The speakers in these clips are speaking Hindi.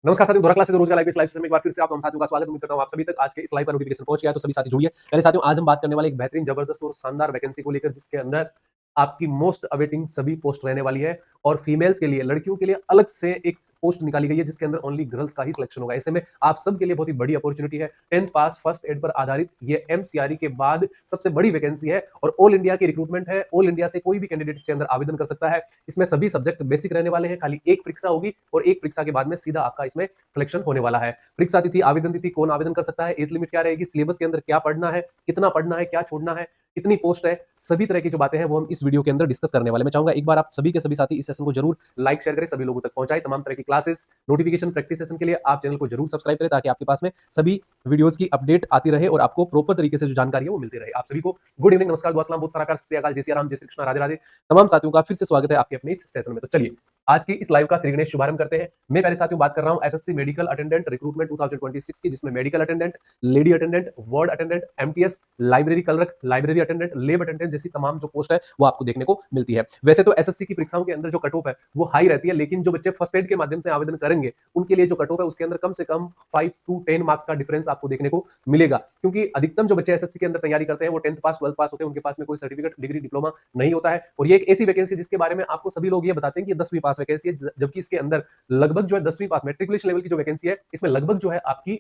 नमस्कार साथियों, धोरा क्लासेस रोज का लाइव सेशन में एक बार फिर से आप हम साथियों का स्वागत। उम्मीद करता हूं आप सभी तक आज के इस लाइव का नोटिफिकेशन पहुंच गया है, तो सभी साथी जुड़िए। पहले साथियों, आज हम बात करने वाले एक बेहतरीन, जबरदस्त और शानदार वैकेंसी को लेकर, जिसके अंदर आपकी मोस्ट अवेटिंग सभी पोस्ट रहने वाली है और फीमेल्स के लिए, लड़कियों के लिए अलग से एक पोस्ट निकाली गई है, जिसके अंदर ओनली गर्ल्स का ही सिलेक्शन होगा। ऐसे में आप सब के लिए बहुत ही बड़ी अपॉर्चुनिटी है। 10th पास फर्स्ट एड पर आधारित ये एमसीआरई के बाद सबसे बड़ी वैकेंसी है और ऑल इंडिया की रिक्रूटमेंट है। ऑल इंडिया से कोई भी कैंडिडेट इसके अंदर आवेदन कर सकता है। इसमें सभी सब्जेक्ट बेसिक रहने वाले हैं, खाली एक परीक्षा होगी और एक परीक्षा के बाद में सीधा आपका इसमें सिलेक्शन होने वाला है। परीक्षा तिथि, आवेदन तिथि, कौन आवेदन कर सकता है, एज लिमिट क्या रहेगी, सिलेबस के अंदर क्या पढ़ना है, कितना पढ़ना है, क्या छोड़ना है, कितनी पोस्ट है, सभी तरह की जो बातें हैं वो हम इस वीडियो के अंदर डिस्कस करने वाले। मैं चाहूंगा एक बार आप सभी के सभी साथी इस सेशन को जरूर लाइक शेयर करें, सभी लोगों तक पहुंचाएं। तमाम तरह की क्लासेस, नोटिफिकेशन, प्रैक्टिस सेशन के लिए आप चैनल को जरूर सब्सक्राइब करें, ताकि आपके पास में सभी वीडियोस की अपडेट आती रहे और आपको प्रॉपर तरीके से जो जानकारी है वो मिलती रहे। आप सभी को गुड इवनिंग, नमस्कार, दुआ सलाम, बहुत सारा जय सिया राम, जय श्री कृष्ण, राधे राधे। तमाम साथियों का फिर से स्वागत है आपके अपने इस सेशन में। तो चलिए आज की इस लाइव का श्री गणेश शुभारंभ करते हैं। मैं पहले साथियों बात कर रहा हूं एसएससी मेडिकल अटेंडेंट रिक्रूटमेंट 2026 की, जिसमें medical attendant, lady attendant, ward attendant, MTS, library clerk, library attendant, lab attendant जैसी तमाम जो पोस्ट है वो आपको देखने को मिलती है। वैसे तो एसएससी की परीक्षाओं के अंदर जो कट ऑफ है वो हाई रहती है, लेकिन जो बच्चे फर्स्ट एड के माध्यम से आवेदन करेंगे उनके लिए जो कट ऑफ है उसके अंदर कम से कम 5 to 10 मार्क्स का डिफरेंस आपको देखने को मिलेगा, क्योंकि अधिकतम जो बच्चे एसएससी के अंदर तैयारी करते हैं वो 10th पास 12th पास होते हैं, उनके पास में कोई सर्टिफिकेट, डिग्री, डिप्लोमा नहीं होता है। और ये एक ऐसी वैकेंसी जिसके बारे में आपको सभी लोग ये बताते हैं कि 10वीं पास वैकेंसी है, जबकि इसके अंदर लगभग जो है 10वीं पास मैट्रिकुलेशन लेवल की जो वैकेंसी है, इसमें लगभग जो है आपकी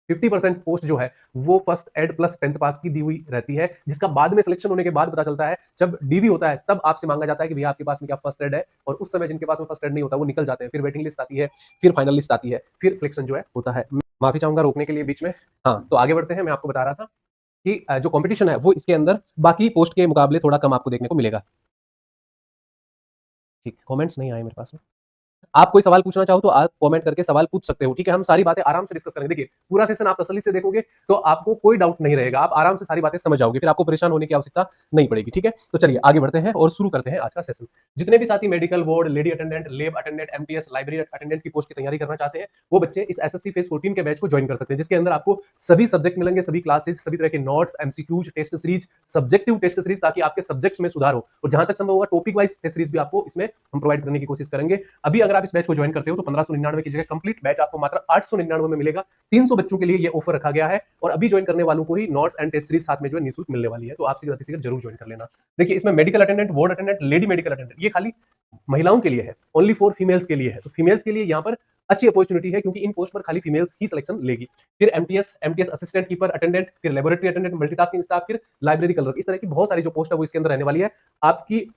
50% पोस्ट जो है वो फर्स्ट एड प्लस 10th पास की दी हुई रहती है, जिसका बाद में सिलेक्शन होने के बाद पता चलता है। जब डीवी होता है तब आपसे मांगा जाता है कि भैया आपके पास में क्या फर्स्ट एड है, और उस समय जिनके पास में फर्स्ट एड नहीं होता वो निकल जाते हैं। फिर वेटिंग लिस्ट आती है, फिर फाइनल लिस्ट आती है, फिर सिलेक्शन जो है होता है। माफी चाहूंगा रोकने के लिए बीच में। हाँ, तो आगे बढ़ते हैं। मैं आपको बता रहा था कि जो कंपटीशन है वो इसके अंदर बाकी पोस्ट के मुकाबले थोड़ा कम आपको देखने को मिलेगा। ठीक, कमेंट्स नहीं आए मेरे पास में। आप कोई सवाल पूछना चाहो तो आप कमेंट करके सवाल पूछ सकते हो, ठीक है। हम सारी बातें आराम से डिस्कस करेंगे। देखिए, पूरा सेशन आप तसल्ली से देखोगे तो आपको कोई डाउट नहीं रहेगा, आप आराम से सारी बातें समझ जाओगे, फिर आपको परेशान होने की आवश्यकता नहीं पड़ेगी, ठीक है। तो चलिए आगे बढ़ते हैं और शुरू करते हैं आज का सेशन। जितने भी साथी medical, ward, lady attendant, lab attendant, MTS, library attendant की पोस्ट की तैयारी करना चाहते हैं वो बच्चे इस एसएससी फेज 14 के बैच को ज्वाइन कर सकते हैं, जिसके अंदर आपको सभी सब्जेक्ट मिलेंगे, सभी क्लासेस, सभी तरह के notes, MCQs, test series, subjective test series, ताकि आपके सब्जेक्ट्स में सुधार हो। और जहां तक संभव होगा टॉपिक वाइज टेस्ट सीरीज भी आपको इसमें हम प्रोवाइड करने की कोशिश करेंगे। अभी अगर आप इस बैच को ज्वाइन करते हो तो 1599 की जगह कंप्लीट बैच आपको मात्र 899 में मिलेगा। 300 बच्चों के लिए ये ऑफर रखा गया है और अभी ज्वाइन करने वालों को ही नोट्स एंड टेस्ट सीरीज साथ में जो है निःशुल्क मिलने वाली है, तो आप शीघ्र जरूर ज्वाइन कर लेना। देखिए, इसमें medical attendant, ward attendant, lady medical attendant ये खाली महिलाओं के लिए है, ओनली फॉर फीमेल्स के लिए है। तो फीमेल्स के लिए यहाँ पर अच्छी अपॉर्चुनिटी है, क्योंकि इन पोस्ट पर खाली फीमेल्स ही सिलेक्शन लेगी। फिर एमटीएस असिस्टेंट कीपर अटेंडेंट, फिर लेबोरेटरी अटेंडेंट, मल्टीटास्किंग स्टाफ, फिर लाइब्रेरी क्लर्क, इस तरह की बहुत सारी जो पोस्ट है वो इसके अंदर रहने वाली है। आपकी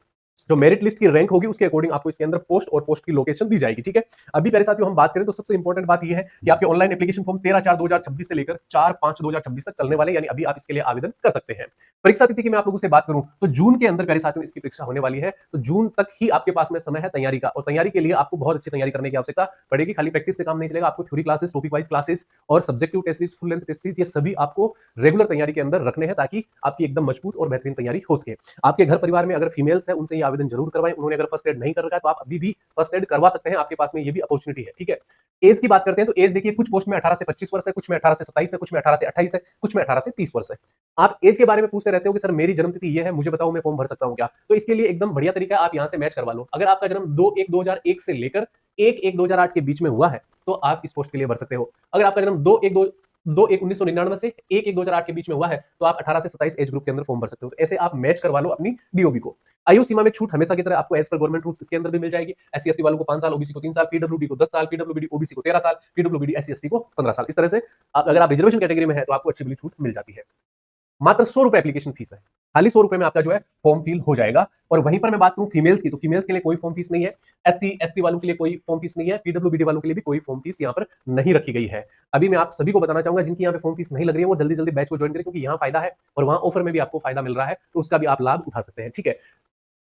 जो मेरिट लिस्ट की रैंक होगी उसके अकॉर्डिंग आपको इसके अंदर पोस्ट और पोस्ट की लोकेशन दी जाएगी, ठीक है। अभी मेरे साथियों हम बात करें तो सबसे इंपॉर्टेंट बात यह है कि आपके ऑनलाइन एप्लीकेशन फॉर्म 13/4/2026 से लेकर 4/5/2026 तक चलने वाले, यानी अभी आप इसके लिए आवेदन कर सकते हैं। परीक्षा तिथि की मैं आप लोगों से बात करूं तो जून के अंदर मेरे साथियों इसकी परीक्षा होने वाली है, तो जून तक ही आपके पास में समय है तैयारी का, और तैयारी के लिए आपको बहुत अच्छी तैयारी करने की आवश्यकता पड़ेगी। खाली प्रैक्टिस से काम नहीं चलेगा, आपको theory classes, topic wise classes और subjective test series, full length test series, ये सभी आपको रेगुलर तैयारी के अंदर रखने हैं, ताकि आपकी एकदम मजबूत और बेहतरीन तैयारी हो सके। आपके घर परिवार में अगर फीमेल्स है उनसे ये आवेदन जरूर करवाएं। उन्होंने अगर फर्स्ट एड नहीं कर रखा है तो आप अभी भी फर्स्ट एड करवा सकते हैं, आपके पास में ये भी अपॉर्चुनिटी है, ठीक है। एज की बात करते हैं तो एज देखिए, कुछ पोस्ट में 18 से 25 वर्ष है, कुछ में 18 से 27 है, कुछ में 18 से 28 है, कुछ में 18 से 30 वर्ष है। आप एज के बारे में पूछते रहते हो कि सर मेरी जन्म तिथि ये है, मुझे बताओ मैं फॉर्म भर सकता हूं क्या? तो इसके लिए एकदम बढ़िया तरीका है, आप यहां से मैच करवा लो। अगर आपका जन्म 2/1/2001 से लेकर 1/1/2008 के बीच में हुआ है तो आप इस पोस्ट के लिए भर सकते हो। अगर आपका जन्म 2/1/1999 से 1/1/2008 के बीच में हुआ है तो आप 18 से 27 एज ग्रुप के अंदर फॉर्म भर सकते हो। तो ऐसे आप मैच करवा लो अपनी डीओबी को। आयु सीमा में छूट हमेशा की तरह आपको एज पर गवर्नमेंट रूल्स इसके अंदर भी मिल जाएगी। एससी एसटी वालों को 5 साल, ओबीसी को 3 साल, पीडब्ल्यूडी को 10 साल, पीडब्ल्यूबीडी ओबीसी को 13 साल, पीडब्ल्यूबीडी एससी एसटी को 15 साल। इस तरह से अगर आप रिजर्वेशन कैटेगरी में है तो आपको अच्छी बड़ी छूट मिल जाती है। मात्र 100 रुपए एप्लीकेशन फीस है, खाली 100 रुपए में आपका जो है फॉर्म फिल हो जाएगा। और वहीं पर मैं बात करूं फीमेल्स की, तो फीमेल्स के लिए कोई फॉर्म फीस नहीं है, एसटी वालों के लिए कोई फॉर्म फीस नहीं है, पीडब्ल्यूबीडी वालों के लिए भी कोई फॉर्म फीस यहां पर नहीं रखी गई है। अभी मैं आप सभी को बताना चाहूंगा जिनकी यहां पे फॉर्म फीस नहीं लग रही है वो जल्दी जल्दी बैच को ज्वाइन करें, क्योंकि यहां फायदा है और वहां ऑफर में भी आपको फायदा मिल रहा है, तो उसका भी आप लाभ उठा सकते हैं, ठीक है।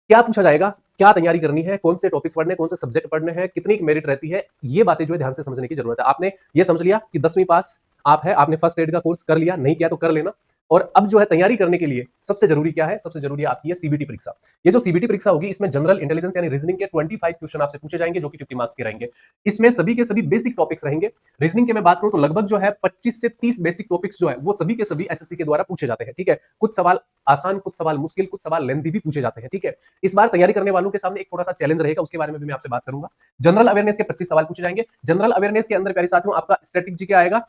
क्या पूछा जाएगा, क्या तैयारी करनी है, कौन से टॉपिक्स पढ़ने, कौन से सब्जेक्ट पढ़ने हैं, कितनी मेरिट रहती है, ये बातें जो है ध्यान से समझने की जरूरत है। आपने ये समझ लिया कि 10वीं पास आप है, आपने फर्स्ट एड का कोर्स कर लिया, नहीं किया तो कर लेना। और अब जो है तैयारी करने के लिए सबसे जरूरी क्या है? सबसे जरूरी है आपकी ये सीबीटी परीक्षा। ये जो सीबीटी परीक्षा होगी, इसमें जनरल इंटेलिजेंस यानी रीजनिंग के 25 क्वेश्चन आपसे पूछे जाएंगे, जो कि 50 मार्क्स के रहेंगे। इसमें सभी के सभी बेसिक टॉपिक्स रहेंगे। रीजनिंग की मैं बात करूं तो लगभग जो है 25 से 30 बेसिक टॉपिक्स जो है वो सभी के सभी एसएससी के द्वारा पूछे जाते हैं, ठीक है। कुछ सवाल आसान, कुछ सवाल मुश्किल, कुछ सवाल लेंथी भी पूछे जाते हैं, ठीक है। इस बार तैयारी करने वालों के सामने एक थोड़ा सा चैलेंज रहेगा, उसके बारे में भी मैं आपसे बात करूंगा। जनरल अवेयरनेस के 25 सवाल पूछे जाएंगे। जनरल अवेयरनेस के अंदर प्यारे साथियों आपका स्टैटिक जीके आएगा,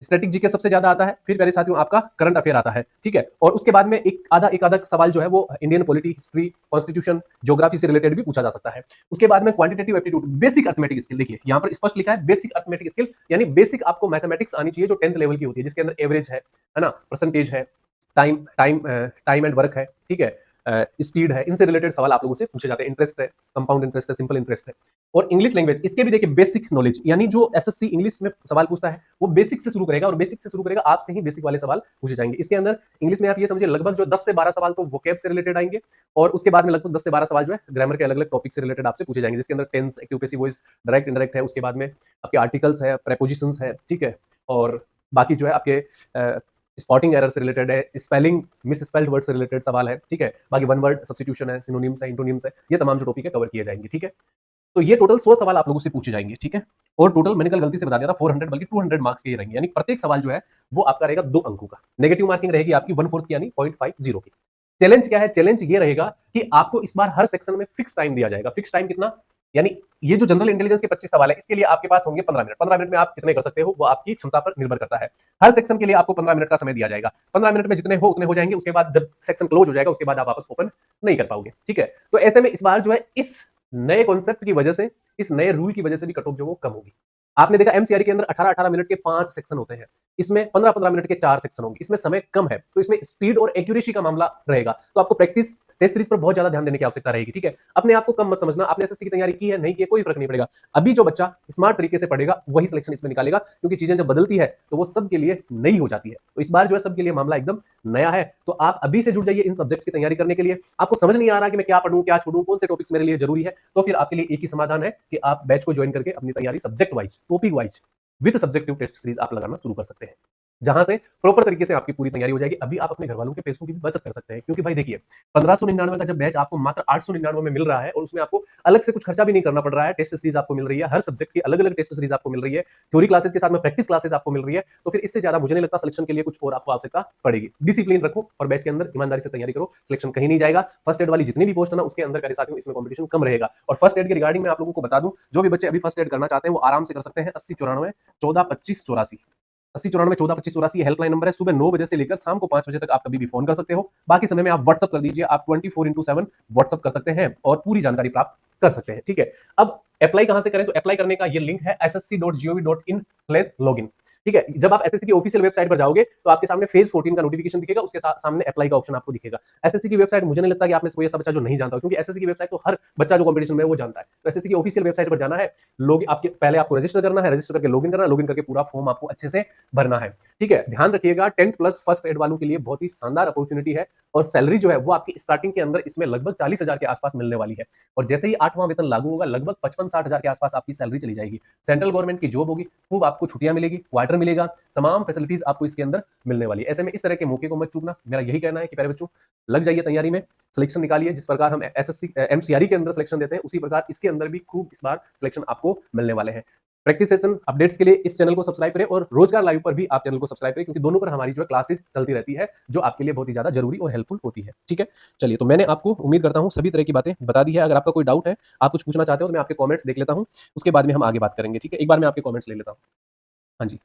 स्टैटिक जीके सबसे ज्यादा आता है। फिर प्यारे साथियों आपका करंट अफेयर आता है, ठीक है। और उसके बाद में एक आधा सवाल जो है वो Indian polity, history, constitution, geography से रिलेटेड भी पूछा जा सकता है। उसके बाद में quantitative aptitude, basic arithmetic skill. देखिए यहाँ पर स्पष्ट लिखा है बेसिक अर्थमेटिक स्किल, यानी बेसिक आपको मैथमेटिक्स आनी चाहिए जो 10th लेवल की होती है, जिसके अंदर एवरेज है ना, परसेंटेज है, टाइम एंड वर्क है, ठीक है, स्पीड है। इनसे रिलेटेड सवाल आप लोगों से पूछे जाते हैं। इंटरेस्ट है, कंपाउंड इंटरेस्ट है, सिंपल इंटरेस्ट है। और इंग्लिश लैंग्वेज, इसके भी देखिए बेसिक नॉलेज, यानी जो एसएससी इंग्लिश में सवाल पूछता है वो बेसिक से शुरू करेगा, और बेसिक से शुरू करेगा आपसे ही बेसिक वाले सवाल पूछे जाएंगे। इसके अंदर इंग्लिश में आप ये समझिए लगभग जो 10 से 12 सवाल तो वोकैब से रिलेटेड आएंगे, और उसके बाद में लगभग 10 से 12 सवाल जो है ग्रामर के अलग अलग टॉपिक से रिलेटेड आपसे पूछे जाएंगे, जिसके अंदर tense, active passive voice, direct indirect है। उसके बाद में आपके आर्टिकल्स है, प्रेपोजिशंस है, ठीक है। और बाकी जो है आपके स्पॉटिंग एरर से रिलेटेड है, स्पेलिंग मिस स्पेल्ड वर्ड से रिलेटेड सवाल है, ठीक है। बाकी वन वर्ड सब्स्टिट्यूशन है, सिनोनिम्स है, इंटोनिम्स है, ये तमाम जो टॉपिक है कवर किए जाएंगे, ठीक है। तो ये टोटल 100 सवाल आप लोगों से पूछे जाएंगे, ठीक है। और टोटल मैंने कल गलती से बता दिया था 400 बल्कि 200 मार्क्स के रहेंगे, यानी प्रत्येक सवाल जो है वो आपका रहेगा 2 अंकों का। नेगेटिव मार्किंग रहेगी आपकी 1/4 की, यानी 0.50 की। चैलेंज क्या है? चैलेंज ये रहेगा कि आपको इस बार हर सेक्शन में फिक्स टाइम दिया जाएगा। फिक्स टाइम कितना? यानी ये जो जनरल इंटेलिजेंस के 25 सवाल है, इसके लिए आपके पास होंगे 15 मिनट। 15 मिनट में आप कितने कर सकते हो वो आपकी क्षमता पर निर्भर करता है। हर सेक्शन के लिए आपको 15 मिनट का समय दिया जाएगा। 15 मिनट में जितने हो उतने हो जाएंगे। उसके बाद जब सेक्शन क्लोज हो जाएगा उसके बाद आप वापस ओपन नहीं कर पाओगे, ठीक है। तो ऐसे में इस बार जो है इस नए कॉन्सेप्ट की वजह से, इस नए रूल की वजह से भी कट ऑफ जो वो कम होगी। आपने देखा एमसीआरटी के अंदर 18-18 मिनट के 5 सेक्शन होते हैं, इसमें 15-15 मिनट के 4 सेक्शन होंगे। इसमें समय कम है तो इसमें स्पीड और एक्यूरेसी का मामला रहेगा। तो आपको प्रैक्टिस टेस्ट सीरीज पर बहुत ज्यादा ध्यान देने की आवश्यकता रहेगी, ठीक है। अपने आप को कम मत समझना। आपने एसएससी की तैयारी की है, नहीं की है, कोई फर्क नहीं पड़ेगा। अभी जो बच्चा स्मार्ट तरीके से पढ़ेगा वही सिलेक्शन इसमें निकालेगा, क्योंकि चीजें जब बदलती है तो वो सबके लिए नई हो जाती है। तो इस बार जो है सबके लिए मामला एकदम नया है। तो आप अभी से जुड़ जाइए इन सब्जेक्ट की तैयारी करने के लिए। आपको समझ नहीं आ रहा कि मैं क्या पढ़ूं, क्या छोड़ूं, कौन से टॉपिक्स मेरे लिए जरूरी है, तो फिर आपके लिए एक ही समाधान है कि आप बैच को ज्वाइन करके अपनी तैयारी subject wise, topic wise with subjective test series आप लगाना शुरू कर सकते हैं, जहां से प्रॉपर तरीके से आपकी पूरी तैयारी हो जाएगी। अभी आप अपने घर वालों के पैसों की भी बचत कर सकते हैं, क्योंकि भाई देखिए 1599 का जब बैच आपको मात्र 899 में मिल रहा है, और उसमें आपको अलग से कुछ खर्चा भी नहीं करना पड़ रहा है। टेस्ट सीरीज आपको मिल रही है, हर सब्जेक्ट की अलग अलग टेस्ट सीरीज आपको मिल रही है, थ्योरी क्लासेस के साथ में प्रैक्टिस क्लासेस आपको मिल रही है। तो फिर इससे ज्यादा मुझे नहीं लगता सिलेक्शन के लिए कुछ और आपको आवश्यकता पड़ेगी। डिसिप्लिन रखो और बैच के अंदर ईमानदारी से तैयारी करो, सिलेक्शन कहीं नहीं जाएगा। फर्स्ट एड वाली जितनी भी पोस्ट है ना उसके अंदर मेरे साथियों इसमें कॉम्पिटिशन कम रहेगा। और फर्स्ट एड के रिगार्डिंग मैं आप लोगों को बता दूं, जो भी बच्चे अभी फर्स्ट एड करना चाहते हैं वो आराम से कर सकते हैं। 8094 14 25 84, 8094 14 25 84 हेल्पलाइन नंबर है। सुबह 9 बजे से लेकर शाम को 5 बजे तक आप कभी भी फोन कर सकते हो। बाकी समय में आप व्हाट्सअप कर दीजिए, आप 24/7 व्हाट्सअप कर सकते हैं और पूरी जानकारी प्राप्त कर सकते हैं, ठीक है। अब अप्लाई कहां से करें? तो अप्लाई करने का ये लिंक है ssc.gov.in/login, ठीक है। जब आप एसएससी की ऑफिशियल वेबसाइट पर जाओगे तो आपके सामने फेज 14 का नोटिफिकेशन दिखेगा, उसके सामने अप्लाई का ऑप्शन आपको दिखेगा। एसएससी की वेबसाइट मुझे नहीं लगता कि आप में से कोई ऐसा बच्चा जो नहीं जानता हो, क्योंकि एसएससी की वेबसाइट तो हर बच्चा जो कंपटीशन में है वो जानता है। तो एसएससी की ऑफिशियल वेबसाइट पर जाना है, लोग आपके पहले आपको रजिस्टर करना है, रजिस्टर करके लॉगिन करना है, लॉगिन करके पूरा फॉर्म आपको अच्छे से भरना है, ठीक है। ध्यान रखिएगा 10th प्लस फर्स्ट एड वालों के लिए बहुत ही शानदार अपॉर्चुनिटी है, और सैलरी जो है वो आपकी स्टार्टिंग के अंदर इसमें लगभग 40,000 के आसपास मिलने वाली है। और जैसे ही 8वां वेतन लागू होगा लगभग 55-60 हजार के आसपास आपकी सैलरी चली जाएगी। सेंट्रल गवर्नमेंट की जॉब होगी, खूब आपको छुट्टियां मिलेगी, क्वार्टर मिलेगा, तमाम फैसिलिटीज आपको इसके अंदर मिलने वाली है। ऐसे में इस तरह के मौके को मत चूकना। मेरा यही कहना है कि प्यारे बच्चों लग जाइए तैयारी में, सिलेक्शन निकालिए। जिस प्रकार हम एसएससी एमसीआरटी के अंदर सिलेक्शन देते हैं उसी प्रकार इसके अंदर भी खूब इस बार सिलेक्शन आपको मिलने वाले हैं। प्रैक्टिस सेशन अपडेट्स के लिए इस चैनल को सब्सक्राइब करें, और रोजगार लाइव पर भी आप चैनल को सब्सक्राइब करें, क्योंकि दोनों पर हमारी जो है क्लासेस चलती रहती है, जो आपके लिए बहुत ही ज्यादा जरूरी और हेल्पफुल होती है, ठीक है। चलिए, तो मैंने आपको उम्मीद करता हूं सभी तरह की बातें बता दी है। अगर आपका कोई डाउट है, आप कुछ पूछना चाहते हो, तो मैं आपके कमेंट्स देख लेता हूं, उसके बाद में हम आगे बात करेंगे, ठीक है। एक बार मैं आपके कमेंट्स ले लेता हूं। हाँ जी,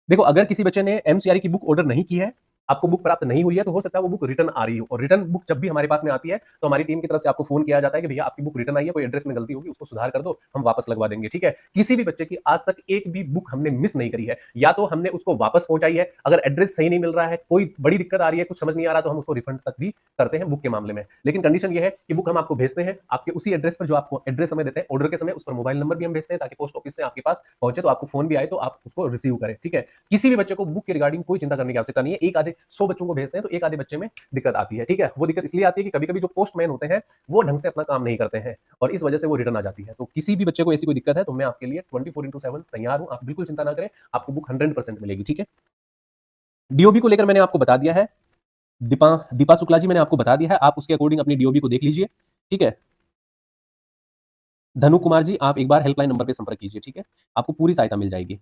देखो अगर किसी बच्चे ने एमसीआरटी की बुक ऑर्डर नहीं की है, आपको बुक प्राप्त नहीं हुई है, तो हो सकता है वो बुक रिटर्न आ रही हो। और रिटर्न बुक जब भी हमारे पास में आती है तो हमारी टीम की तरफ से आपको फोन किया जाता है कि भैया आपकी बुक रिटर्न आई है, कोई एड्रेस में गलती होगी उसको सुधार कर दो, हम वापस लगवा देंगे, ठीक है। किसी भी बच्चे की आज तक एक भी बुक हमने मिस नहीं करी है, या तो हमने उसको वापस पहुंचाई है। अगर एड्रेस सही नहीं मिल रहा है, कोई बड़ी दिक्कत आ रही है, कुछ समझ नहीं आ रहा, तो हम उसको रिफंड तक भी करते हैं बुक के मामले में। लेकिन कंडीशन ये है कि बुक हम आपको भेजते हैं आपके उसी एड्रेस पर जो आपको एड्रेस हमें देते हैं ऑर्डर के समय, उस पर मोबाइल नंबर भी हम भेजते हैं, ताकि पोस्ट ऑफिस से आपके पास पहुंचे तो आपको फोन भी आए तो आप उसको रिसीव करें, ठीक है। किसी भी बच्चे को बुक के रिगार्डिंग कोई चिंता करने की आवश्यकता नहीं है। एक आधे 100 बच्चों को भेजते हैं तो एक आधे बच्चे में दिक्कत आती है, ठीक है। वो दिक्कत इसलिए आती है कि कभी कभी जो पोस्टमैन होते हैं वो ढंग से अपना काम नहीं करते हैं और इस वजह से वो रिटर्न आ जाती है। तो किसी भी बच्चे को ऐसी कोई दिक्कत है तो मैं आपके लिए 24/7 तैयार हूं, आप बिल्कुल चिंता ना करें, आपको बुक 100% मिलेगी, ठीक है। डीओबी को लेकर मैंने आपको बता दिया है, दीपा दीपा शुक्ला जी मैंने आपको बता दिया है, आप उसके अकॉर्डिंग अपनी डीओबी को देख लीजिए, ठीक है। धनु कुमार जी आप एक बार हेल्पलाइन नंबर पे संपर्क कीजिए, ठीक है, आपको पूरी सहायता मिल जाएगी।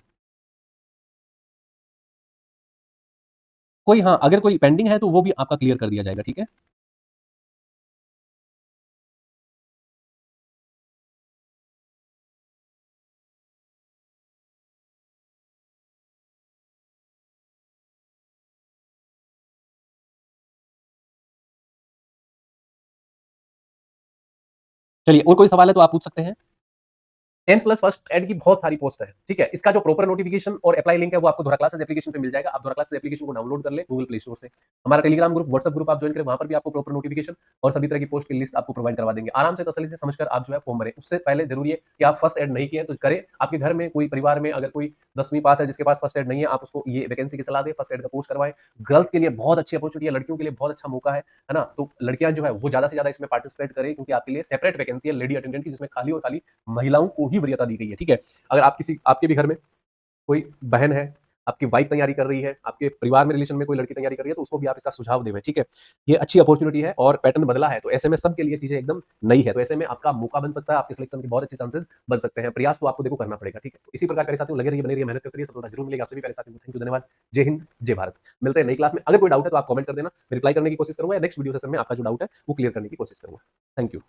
कोई हाँ, अगर कोई पेंडिंग है तो वो भी आपका क्लियर कर दिया जाएगा, ठीक है। चलिए और कोई सवाल है तो आप पूछ सकते हैं। 10th प्लस फर्स्ट एड की बहुत सारी पोस्ट है, ठीक है। इसका जो प्रॉपर नोटिफिकेशन और अप्लाई लिंक है वो आपको धोरा क्लासेस एप्लीकेशन पे मिल जाएगा। आप धोरा क्लासेस एप्लीकेशन को डाउनलोड कर ले गूगल प्ले स्टोर से। हमारा टेलीग्राम ग्रुप, व्हाट्सएप ग्रुप आप ज्वाइन करें, वहां पर भी आपको प्रॉपर नोटिफिकेशन और सभी तरह की पोस्ट की लिस्ट आपको प्रोवाइड करवा देंगे। आराम से तसल्ली से समझकर आप जो है फॉर्म भरें। उससे पहले जरूरी है कि आप फर्स्ट एड नहीं किए तो करें। आपके घर में कोई परिवार में अगर कोई 10वीं पास है जिसके पास फर्स्ट एड नहीं है, आप उसको ये वैकेंसी की सलाह दें, फर्स्ट एड का पोस्ट करवाएं। गर्ल्स के लिए बहुत अच्छी अपॉर्चुनिटी है, लड़कियों के लिए बहुत अच्छा मौका है ना। तो लड़कियां जो है वो ज्यादा से ज्यादा इसमें पार्टिसिपेट करें क्योंकि आपके लिए सेपरेट वैकेंसी है लेडी अटेंडेंट की, जिसमें खाली और खाली महिलाओं को ही वरीयता दी गई है, ठीक है। अगर आप किसी आपके भी घर में कोई बहन है, आपकी वाइफ तैयारी कर रही है, आपके परिवार में रिलेशन में कोई लड़की तैयारी कर रही है तो उसको भी आप इसका सुझाव देवें, ठीक है। ये अच्छी अपॉर्चुनिटी है और पैटर्न बदला है तो ऐसे में सबके लिए चीजें एकदम नई है, तो ऐसे में आपका मौका बन सकता है, आपके सिलेक्शन के बहुत अच्छे चांसेस बन सकते हैं। प्रयास तो आपको देखो करना पड़ेगा, ठीक है। तो इसी प्रकार प्यारे साथियों लगे रहिए, बने रहिए, मेहनत करते रहिए, सफलता जरूर मिलेगी। आप सभी प्यारे साथियों को थैंक यू, धन्यवाद। जय हिंद, जय भारत। मिलते हैं नई क्लास में। अगर कोई डाउट है तो आप कमेंट कर देना, मैं रिप्लाई करने की कोशिश करूंगा या नेक्स्ट वीडियो सेशन में आपका जो डाउट है वो क्लियर करने की कोशिश करूंगा। Thank you.